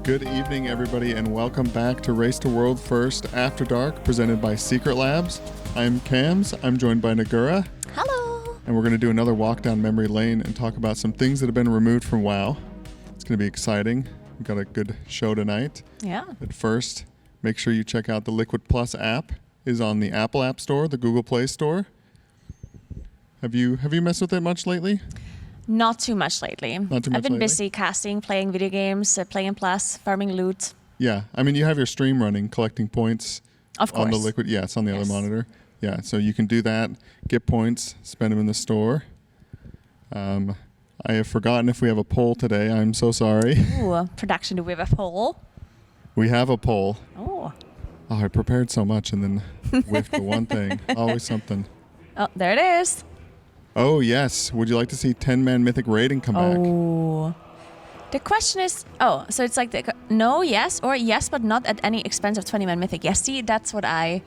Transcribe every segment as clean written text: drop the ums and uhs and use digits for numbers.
Good evening, everybody, and welcome back to Race to World First After Dark, presented by Secret Labs. I'm Kams. I'm joined by Naguura. Hello. And we're going to do another walk down memory lane and talk about some things that have been removed from WoW. It's going to be exciting. We've got a good show tonight. Yeah. But first, make sure you check out the Liquid Plus app. It's on the Apple App Store, the Google Play Store. Have you messed with it much lately? Not too much lately. Not too much I've been lately? busy casting, playing video games, playing Plus, farming loot. Yeah. I mean, you have your stream running, collecting points. Of course. On the Liquid. Yeah, it's on the Yes. other monitor. Yeah, so you can do that, get points, spend them in the store. I have forgotten if we have a poll today. I'm so sorry. Ooh, production, do we have a poll? We have a poll. Oh. Oh, I prepared so much and then whiffed the one thing. Always something. Oh, there it is. Oh, yes. Would you like to see 10-man Mythic raiding come back? Oh. The question is, so it's like no, yes, or yes, but not at any expense of 20-man Mythic. Yes, see, that's what I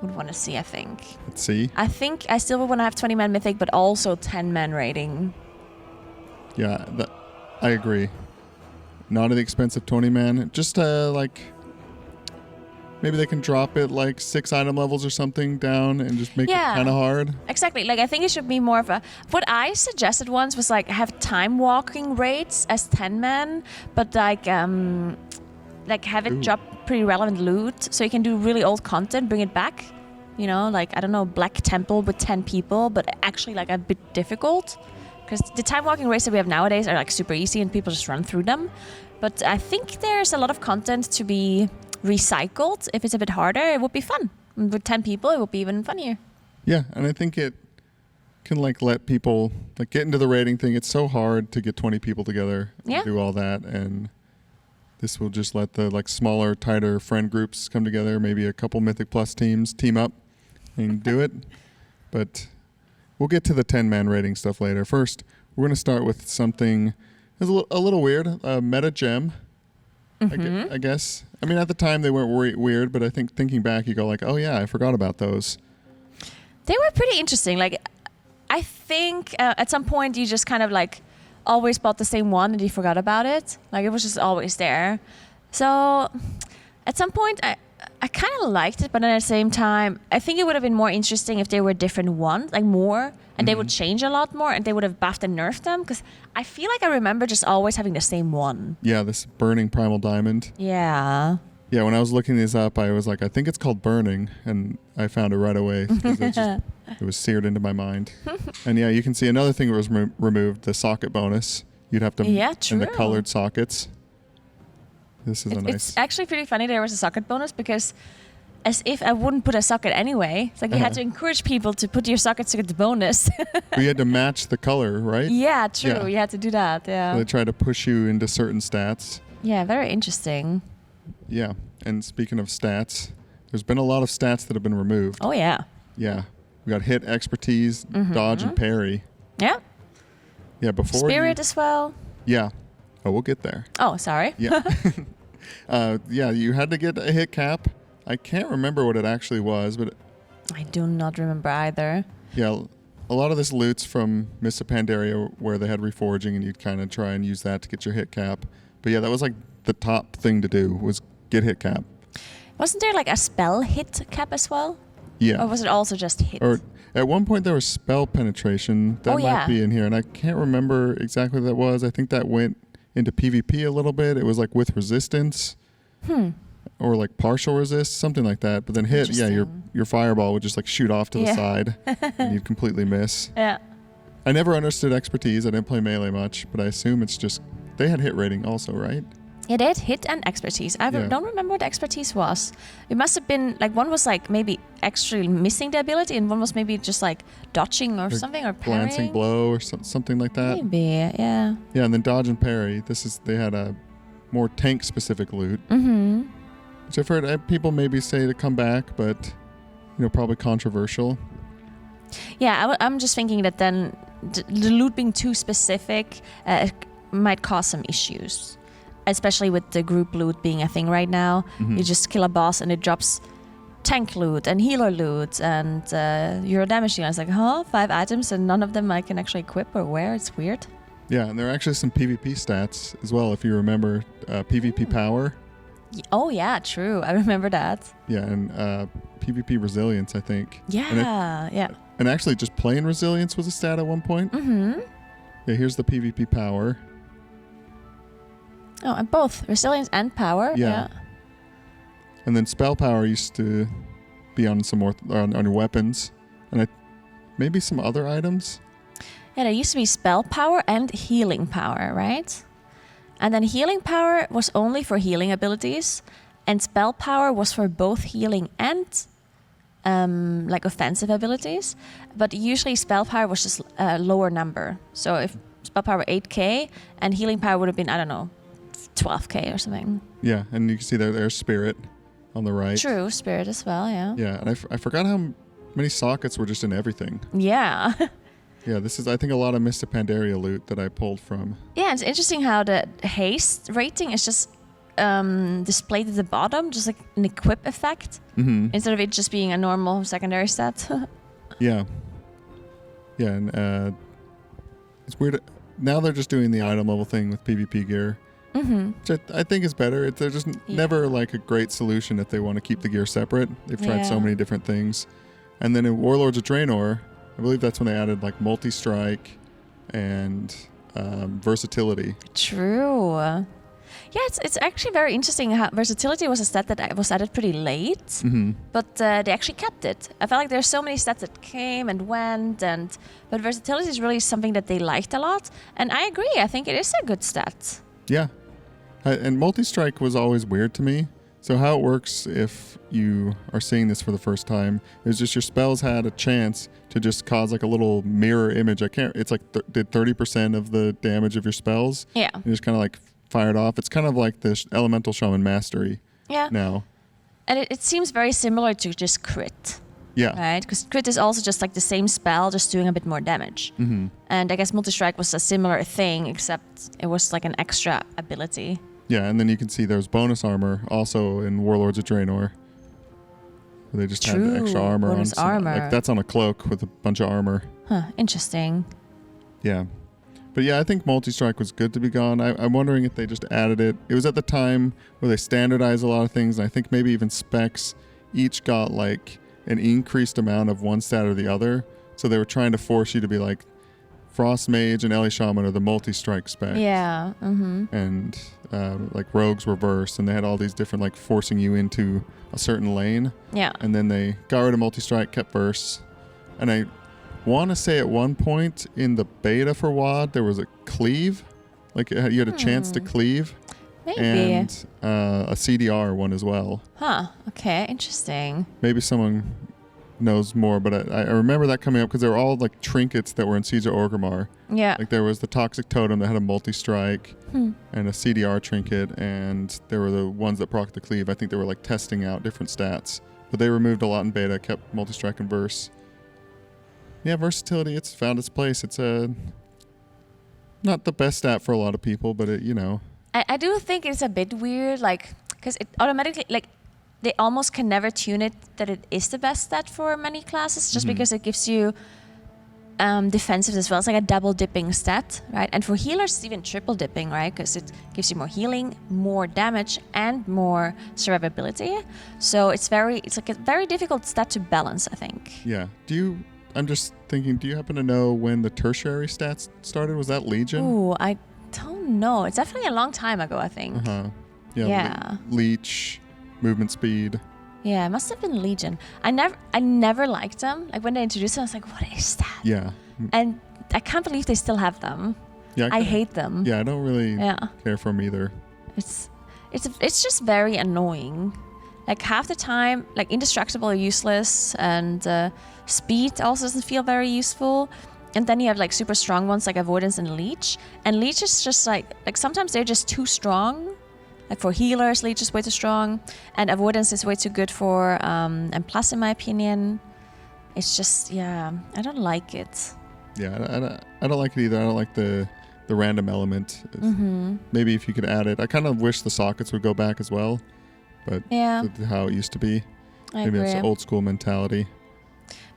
would want to see, I think. Let's see. I think I still would want to have 20-man Mythic, but also 10-man raiding. Yeah, I agree. Not at the expense of 20-man. Just maybe they can drop it like 6 item levels or something down and just make it kind of hard. Exactly. Like, I think it should be more of a... What I suggested once was like have time walking raids as 10-man, but like have it drop pretty relevant loot so you can do really old content, bring it back. You know, like, I don't know, Black Temple with 10 people, but actually like a bit difficult. Because the time walking raids that we have nowadays are like super easy and people just run through them. But I think there's a lot of content to be recycled. If it's a bit harder, it would be fun. With 10 people, it would be even funnier. Yeah, and I think it can like let people like get into the raiding thing. It's so hard to get 20 people together and do all that, and this will just let the like smaller, tighter friend groups come together. Maybe a couple Mythic Plus teams team up and do it. But we'll get to the 10-man raiding stuff later. First, we're going to start with something that's a little weird, a meta gem. I guess. I mean, at the time they weren't weird, but I think thinking back, you go like, oh yeah, I forgot about those. They were pretty interesting. Like, I think at some point you just kind of like always bought the same one and you forgot about it. Like, it was just always there. So at some point I kind of liked it, but then at the same time, I think it would have been more interesting if they were different ones, like more, and they would change a lot more, and they would have buffed and nerfed them, because I feel like I remember just always having the same one. Yeah, this Burning Primal Diamond. Yeah. Yeah, when I was looking these up, I was like, I think it's called Burning, and I found it right away, because it was seared into my mind. And yeah, you can see another thing that was removed, the socket bonus. You'd have to in the colored sockets. This is a nice... It's actually pretty funny there was a socket bonus, because as if I wouldn't put a socket anyway. It's like you had to encourage people to put your sockets to get the bonus. We had to match the color, right? Yeah, true. Yeah. You had to do that, yeah. So they try to push you into certain stats. Yeah, very interesting. Yeah, and speaking of stats, there's been a lot of stats that have been removed. Oh, yeah. Yeah, we got hit, expertise, dodge, and parry. Yeah. Yeah, before Spirit as well. Yeah. Oh, we'll get there. Oh, sorry. Yeah. Yeah, you had to get a hit cap. I can't remember what it actually was, but... I do not remember either. Yeah, a lot of this loot's from Mists of Pandaria, where they had reforging, and you'd kind of try and use that to get your hit cap. But yeah, that was like the top thing to do, was get hit cap. Wasn't there like a spell hit cap as well? Yeah. Or was it also just hit? Or at one point there was spell penetration. That might be in here, and I can't remember exactly what that was. I think that went into PvP a little bit. It was like with resistance. Or like partial resist, something like that. But then hit, yeah, your fireball would just like shoot off to the side and you'd completely miss. Yeah. I never understood expertise. I didn't play melee much, but I assume it's just, they had hit rating also, right? It did, hit and expertise. I don't remember what expertise was. It must have been, like, one was like maybe extra missing the ability and one was maybe just like dodging or something, or parrying. Glancing blow or something like that. Maybe, yeah. Yeah, and then dodge and parry. They had a more tank specific loot. Which I've heard people maybe say to come back, but, probably controversial. Yeah, I'm just thinking that then the loot being too specific might cause some issues. Especially with the group loot being a thing right now. You just kill a boss and it drops tank loot and healer loot and Euro damage deal. It's like, 5 items and none of them I can actually equip or wear. It's weird. Yeah, and there are actually some PvP stats as well, if you remember. PvP power. Oh, yeah, true. I remember that. Yeah, and PvP resilience, I think. Yeah, yeah. And actually, just plain resilience was a stat at one point. Mm-hmm. Yeah, here's the PvP power. Oh, and both resilience and power. Yeah. And then spell power used to be on some more on your weapons, and maybe some other items. Yeah, there used to be spell power and healing power, right? And then healing power was only for healing abilities, and spell power was for both healing and like offensive abilities. But usually spell power was just a lower number. So if spell power were 8k and healing power would have been, I don't know, 12k or something. Yeah, and you can see there's spirit on the right. True, spirit as well, yeah. Yeah, and I forgot how many sockets were just in everything. Yeah. Yeah, this is, I think, a lot of Mr. Pandaria loot that I pulled from. Yeah, it's interesting how the haste rating is just displayed at the bottom, just like an equip effect, instead of it just being a normal secondary stat. Yeah. Yeah, and it's weird. Now they're just doing the item level thing with PvP gear. Which I think is better. They're just never like a great solution if they want to keep the gear separate. They've tried so many different things. And then in Warlords of Draenor, I believe that's when they added like multi-strike and versatility. True. Yeah, it's actually very interesting how versatility was a stat that was added pretty late, but they actually kept it. I felt like there's so many stats that came and went, but versatility is really something that they liked a lot. And I agree. I think it is a good stat. Yeah. And multi-strike was always weird to me. So how it works if you are seeing this for the first time is just your spells had a chance to just cause like a little mirror image. It's like did 30% of the damage of your spells. Yeah. And just kind of like fired off. It's kind of like the Elemental Shaman Mastery. Yeah. Now. And it seems very similar to just crit. Yeah. Right? Because crit is also just like the same spell, just doing a bit more damage. And I guess multi-strike was a similar thing, except it was like an extra ability. Yeah, and then you can see there's bonus armor also in Warlords of Draenor. Where they just had the extra armor on. Armor. Like that's on a cloak with a bunch of armor. Huh, interesting. Yeah. But yeah, I think multi-strike was good to be gone. I'm wondering if they just added it. It was at the time where they standardized a lot of things, and I think maybe even specs each got like an increased amount of one stat or the other. So they were trying to force you to be like Frost Mage and Ellie Shaman are the multi-strike specs. Yeah. And like Rogues Reverse, and they had all these different like forcing you into a certain lane. Yeah. And then they got rid of multi-strike, kept Verse. And I want to say at one point in the beta for WoD, there was a cleave. Like you had a chance to cleave. Maybe. And a CDR one as well. Huh. Okay. Interesting. Maybe someone knows more, but I remember that coming up because they were all like trinkets that were in Siege of Orgrimmar. Yeah. Like there was the Toxic Totem that had a multi-strike and a CDR trinket, and there were the ones that proc the cleave. I think they were like testing out different stats, but they removed a lot in beta, kept multi-strike and verse. Yeah, versatility, it's found its place. It's not the best stat for a lot of people, but I do think it's a bit weird, like, because it automatically, like, they almost can never tune it that it is the best stat for many classes, just because it gives you defensive as well. It's like a double dipping stat, right? And for healers, it's even triple dipping, right? Because it gives you more healing, more damage, and more survivability. So it's like a very difficult stat to balance, I think. Yeah. I'm just thinking, do you happen to know when the tertiary stats started? Was that Legion? Ooh, I don't know. It's definitely a long time ago, I think. Yeah. Leech, movement speed. Yeah, it must have been Legion. I never liked them. Like when they introduced them, I was like, what is that? Yeah. And I can't believe they still have them. Yeah, I hate them. Yeah, I don't really care for them either. It's just very annoying. Like half the time, like indestructible are useless, and speed also doesn't feel very useful. And then you have like super strong ones like avoidance and leech. And leech is just like sometimes they're just too strong. Like for healers, leech is way too strong, and avoidance is way too good for and plus, in my opinion, it's just I don't like it. Yeah, I don't like it either. I don't like the random element. Maybe if you could add it, I kind of wish the sockets would go back as well, but that's how it used to be. Maybe agree. That's old school mentality.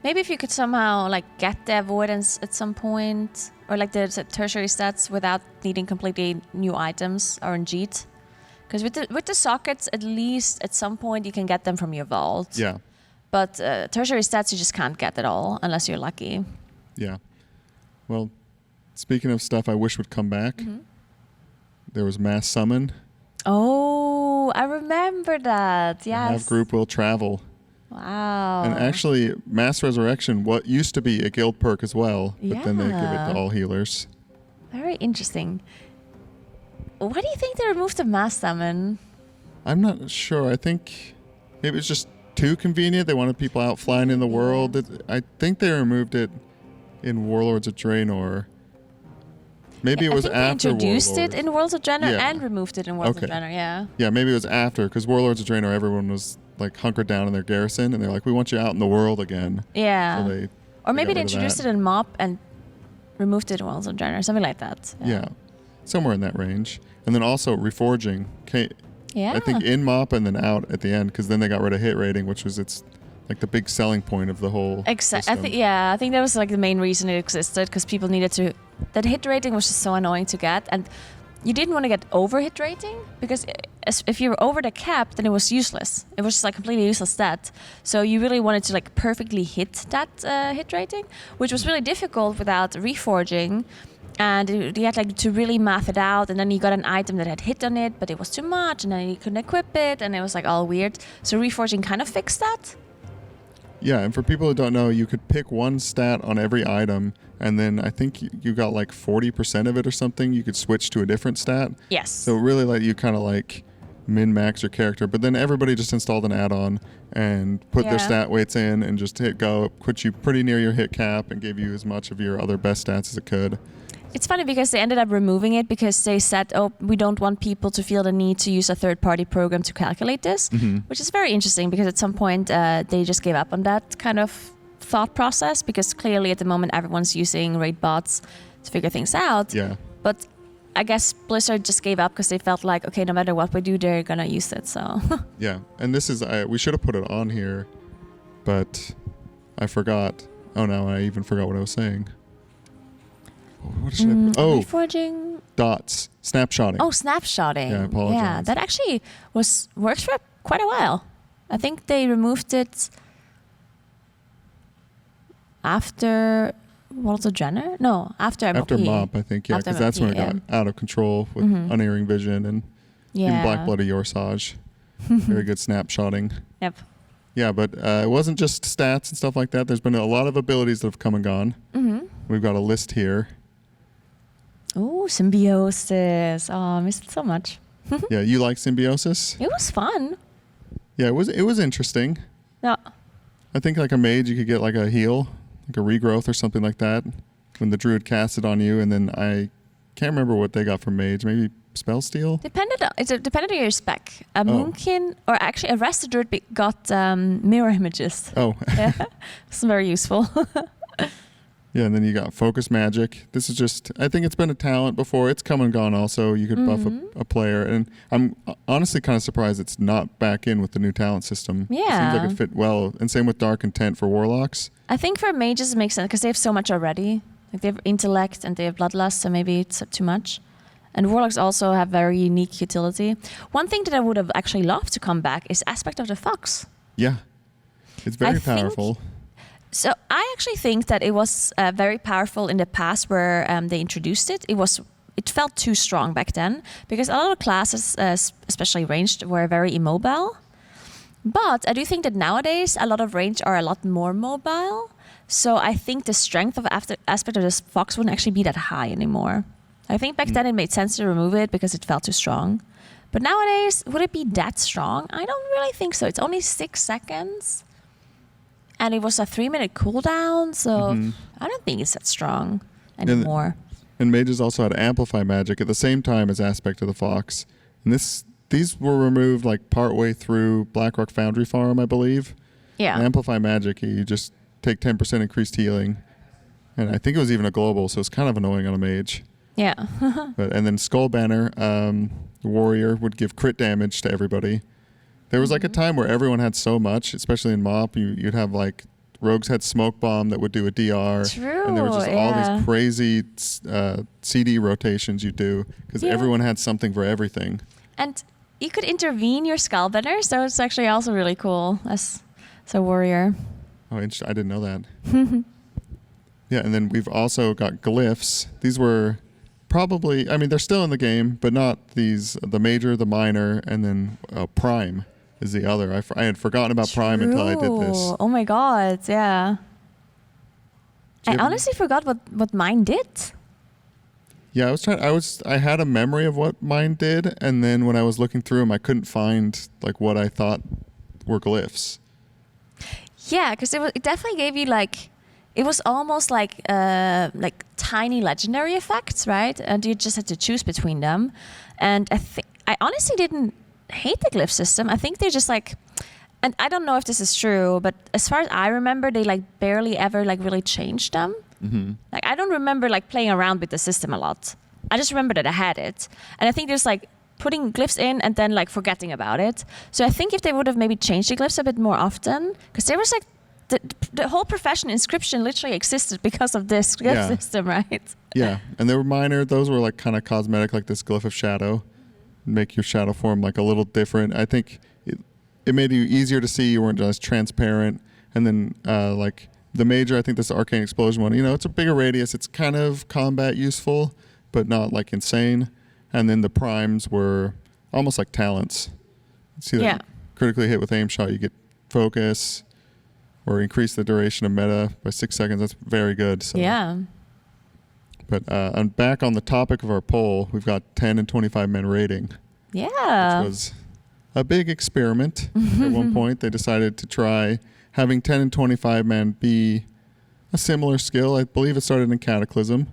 Maybe if you could somehow like get the avoidance at some point, or like the tertiary stats without needing completely new items RNG'd. Because with the sockets, at least at some point you can get them from your vault. Yeah. But tertiary stats you just can't get at all unless you're lucky. Yeah. Well, speaking of stuff I wish would come back, there was mass summon. Oh, I remember that. Yes. Have group will travel. Wow. And actually, mass resurrection, what used to be a guild perk as well, but then they give it to all healers. Very interesting. Why do you think they removed the mass summon? I'm not sure. I think maybe it's just too convenient. They wanted people out flying in the world. I think they removed it in Warlords of Draenor. Maybe it was after Warlords. They introduced Warlords. it in Worlds of Draenor and removed it in Worlds of Draenor, yeah. Yeah, maybe it was after, because Warlords of Draenor, everyone was like hunkered down in their garrison, and they're like, we want you out in the world again. Yeah. So or maybe they introduced it in MoP and removed it in Worlds of Draenor, something like that. Yeah. Somewhere in that range. And then also reforging. Yeah. I think in MoP and then out at the end, because then they got rid of hit rating, which was its like the big selling point of the whole Exactly. I think that was like the main reason it existed, because people needed to. That hit rating was just so annoying to get, and you didn't want to get over hit rating, because if you were over the cap, then it was useless. It was just like completely useless stat. So you really wanted to like perfectly hit that hit rating, which was really difficult without reforging. And you had like to really math it out, and then you got an item that had hit on it, but it was too much, and then you couldn't equip it, and it was like all weird. So reforging kind of fixed that. Yeah, and for people who don't know, you could pick one stat on every item, and then I think you got like 40% of it or something. You could switch to a different stat. Yes. So it really let you kind of like min-max your character. But then everybody just installed an add-on and put their stat weights in and just hit go, put you pretty near your hit cap, and gave you as much of your other best stats as it could. It's funny because they ended up removing it because they said, oh, we don't want people to feel the need to use a third-party program to calculate this, which is very interesting because at some point they just gave up on that kind of thought process, because clearly at the moment everyone's using raid bots to figure things out. Yeah. But I guess Blizzard just gave up because they felt like, okay, no matter what we do, they're going to use it. So Yeah, and this is, we should have put it on here, but I forgot. Oh, no, I even forgot what I was saying. What should I put? Oh, reforging dots, snapshotting. Oh, snapshotting. Yeah, I apologize. Yeah, that actually worked for quite a while. I think they removed it after World of Draenor? No, after MoP. After MoP, I think, yeah, because that's when it got out of control with Unerring Vision and even Black Blood of Yorsage. Very good snapshotting. Yep. Yeah, but it wasn't just stats and stuff like that. There's been a lot of abilities that have come and gone. We've got a list here. Oh, Symbiosis. Oh, I missed it so much. Yeah, you like Symbiosis? It was fun. Yeah, it was interesting. Yeah. I think like a mage, you could get like a heal, like a regrowth or something like that when the druid cast it on you, and then I can't remember what they got from mage. Maybe spell steal? It depended on your spec. A Moonkin, or actually a Rested Druid got mirror images. Oh. Yeah. It's very useful. Yeah, and then you got focus magic. This is just, I think it's been a talent before. It's come and gone also. You could buff a player. And I'm honestly kind of surprised it's not back in with the new talent system. Yeah. It seems like it fit well. And same with Dark Intent for Warlocks. I think for mages it makes sense because they have so much already. Like they have intellect and they have bloodlust, so maybe it's too much. And Warlocks also have very unique utility. One thing that I would have actually loved to come back is Aspect of the Fox. Yeah. It's very powerful. So I actually think that it was very powerful in the past where they introduced it. It felt too strong back then because a lot of classes, especially ranged, were very immobile. But I do think that nowadays a lot of range are a lot more mobile. So I think the strength of Aspect of the Fox wouldn't actually be that high anymore. I think back then it made sense to remove it because it felt too strong. But nowadays, would it be that strong? I don't really think so. It's only 6 seconds. And it was a 3-minute cooldown, so I don't think it's that strong anymore. And mages also had Amplify Magic at the same time as Aspect of the Fox. And these were removed like partway through Blackrock Foundry Farm, I believe. Yeah. And Amplify Magic, you just take 10% increased healing. And I think it was even a global, so it's kind of annoying on a mage. Yeah. And then Skull Banner, the warrior, would give crit damage to everybody. There was like a time where everyone had so much, especially in MoP, you'd have like rogues had smoke bomb that would do a DR. True. And there was just all these crazy CD rotations you do because everyone had something for everything. And you could intervene your skullbender, so it's actually also really cool as a warrior. Oh, interesting. I didn't know that. Yeah, and then we've also got glyphs. These were probably, I mean, they're still in the game, but not the major, the minor, and then prime is the other. I had forgotten about prime until I did this. Oh my god, yeah. I honestly forgot what mine did. Yeah, I had a memory of what mine did, and then when I was looking through them, I couldn't find like what I thought were glyphs. Yeah, because it definitely gave you like, it was almost like tiny legendary effects, right? And you just had to choose between them. And I honestly didn't hate the glyph system. I think they're just like, and I don't know if this is true, but as far as I remember, they like barely ever like really changed them. Mm-hmm. Like I don't remember like playing around with the system a lot. I just remember that I had it, and I think there's like putting glyphs in and then like forgetting about it. So I think if they would have maybe changed the glyphs a bit more often, because there was like the whole profession inscription literally existed because of this glyph system, right? Yeah, and they were minor. Those were like kind of cosmetic, like this glyph of shadow, make your shadow form like a little different. I think it made you easier to see. You weren't as transparent. And then like the major, I think this Arcane Explosion one, it's a bigger radius. It's kind of combat useful, but not like insane. And then the primes were almost like talents. See that critically hit with aim shot, you get focus or increase the duration of meta by 6 seconds. That's very good. So. Yeah. But I'm back on the topic of our poll. We've got 10 and 25 men rating. Yeah. Which was a big experiment. At one point, they decided to try having 10 and 25 men be a similar skill. I believe it started in Cataclysm.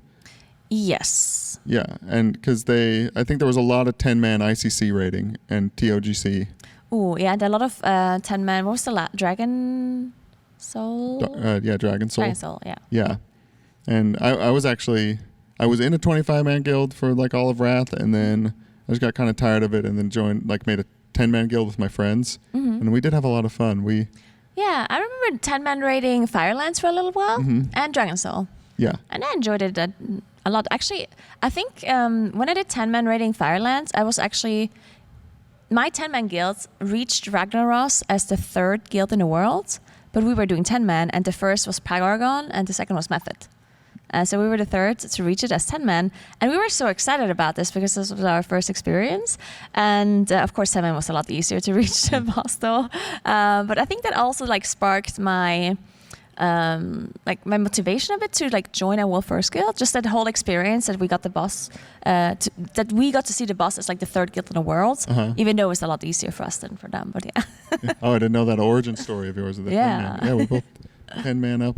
Yes. Yeah, and because I think there was a lot of 10-man ICC rating and TOGC. Oh, yeah, and a lot of 10-man, what was the Dragon Soul? Dragon Soul. Dragon Soul, yeah. Yeah, and I was in a 25-man guild for like all of Wrath, and then I just got kind of tired of it and then made a 10-man guild with my friends, and we did have a lot of fun. Yeah, I remember 10-man raiding Firelands for a little while, and Dragon Soul. Yeah. And I enjoyed it a lot. Actually, I think when I did 10-man raiding Firelands, my 10-man guild reached Ragnaros as the 3rd guild in the world, but we were doing 10-man, and the first was Paragon, and the second was Method. So we were the 3rd to reach it as 10-man, and we were so excited about this because this was our first experience. And of course, 10-man was a lot easier to reach the boss, though. But I think that also like sparked my my motivation a bit to like join a World First Guild. Just that whole experience that we got the boss, that we got to see the boss as like the 3rd guild in the world, even though it's a lot easier for us than for them. But yeah. Oh, I didn't know that origin story of yours of the 10-man. Yeah, we both 10-man up.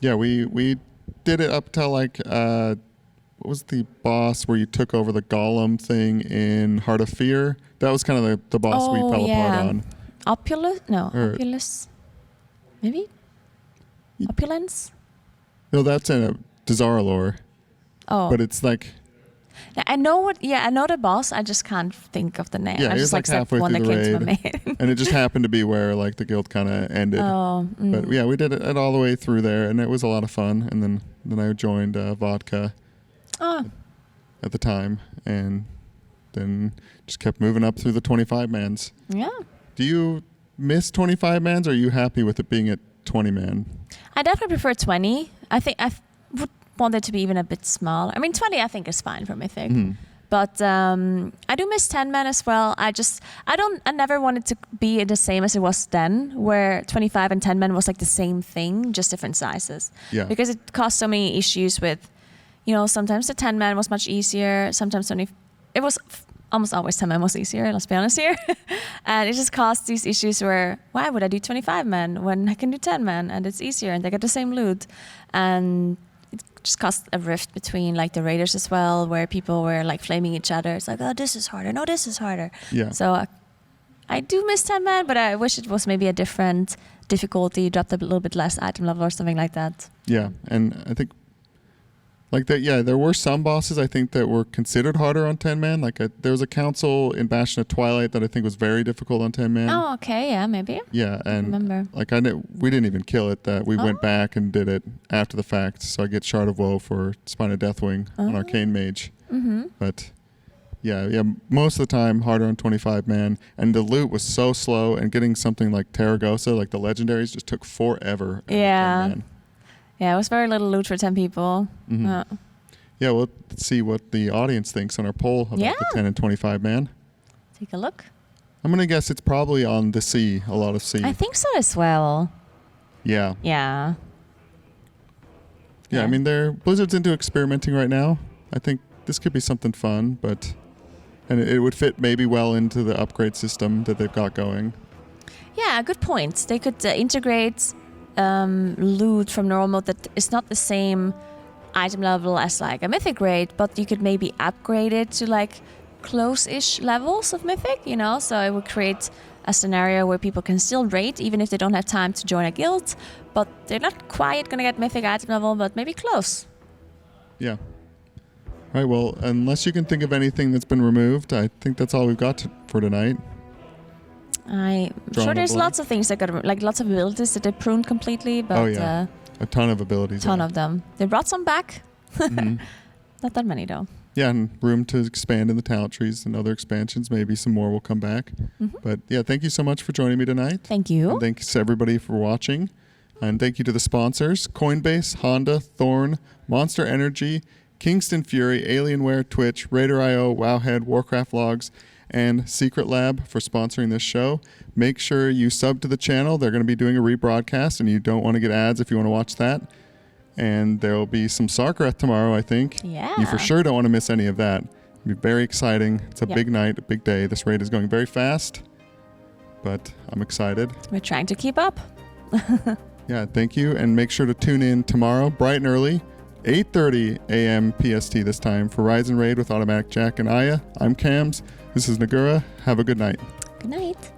Yeah, we did it up till like what was the boss where you took over the golem thing in Heart of Fear? That was kind of the boss we fell apart on. Opulus? No, Opulus. Maybe? Opulence? No, that's in a Dazar'alor. Oh. But it's like... I know the boss, I just can't think of the name. Yeah, I just like halfway one through that the came raid. to my head. And it just happened to be where like the guild kind of ended. Oh. But yeah, we did it all the way through there, and it was a lot of fun. And then I joined Vodka at the time, and then just kept moving up through the 25-mans. Yeah. Do you miss 25-mans, or are you happy with it being at 20-man? I definitely prefer 20. I think I would want it to be even a bit smaller. I mean, 20 I think is fine for my thing. Mm-hmm. But I do miss 10-man as well. I never wanted to be the same as it was then, where 25 and 10-man was like the same thing, just different sizes. Yeah. Because it caused so many issues with, sometimes the 10-man was much easier. Sometimes it was almost always 10-man was easier, let's be honest here. And it just caused these issues where, why would I do 25-man when I can do 10-man and it's easier and they get the same loot? And it just caused a rift between like the raiders as well, where people were like flaming each other. It's like, oh, this is harder. No, this is harder. Yeah. So I do miss 10-man, but I wish it was maybe a different difficulty, dropped a little bit less item level or something like that. Yeah, and I think Like that, yeah, there were some bosses I think that were considered harder on 10 man. Like there was a council in Bastion of Twilight that I think was very difficult on 10 man. Oh, okay, yeah, maybe. Yeah, and remember. like we didn't even kill it. That we went back and did it after the fact. So I get Shard of Woe for Spine of Deathwing on Arcane Mage. Mm-hmm. But yeah, most of the time harder on 25 man, and the loot was so slow. And getting something like Terragosa, like the legendaries, just took forever. Yeah. 10 man. Yeah, it was very little loot for 10 people. Mm-hmm. Yeah, well, let's see what the audience thinks on our poll about the 10 and 25 man. Take a look. I'm going to guess it's probably on the C, a lot of C. I think so as well. Yeah. Yeah. Yeah, I mean, Blizzard's into experimenting right now. I think this could be something fun, and it would fit maybe well into the upgrade system that they've got going. Yeah, good point. They could integrate loot from normal mode that is not the same item level as like a mythic raid, but you could maybe upgrade it to like close-ish levels of mythic, you know, so it would create a scenario where people can still raid even if they don't have time to join a guild, but they're not quite gonna get mythic item level, but maybe close. Yeah. All right, well, unless you can think of anything that's been removed, I think that's all we've got for tonight. I'm sure there's lots of things that got, like lots of abilities that they pruned completely, but a ton of abilities. Ton of them. They brought some back. Mm-hmm. Not that many though. Yeah, and room to expand in the talent trees and other expansions. Maybe some more will come back. Mm-hmm. But yeah, thank you so much for joining me tonight. Thank you. And thanks to everybody for watching. And thank you to the sponsors: Coinbase, Honda, Thorn, Monster Energy, Kingston Fury, Alienware, Twitch, Raider.io, Wowhead, Warcraft Logs, and Secret Lab for sponsoring this show. Make sure you sub to the channel. They're going to be doing a rebroadcast, and you don't want to get ads if you want to watch that. And there will be some Sarkareth tomorrow, I think. Yeah. You for sure don't want to miss any of that. It'll be very exciting. It's a big night, a big day. This raid is going very fast, but I'm excited. We're trying to keep up. Yeah, thank you. And make sure to tune in tomorrow, bright and early, 8:30 a.m. PST this time for Rise and Raid with Automatic Jack and Aya. I'm Kams. This is Naguura. Have a good night. Good night.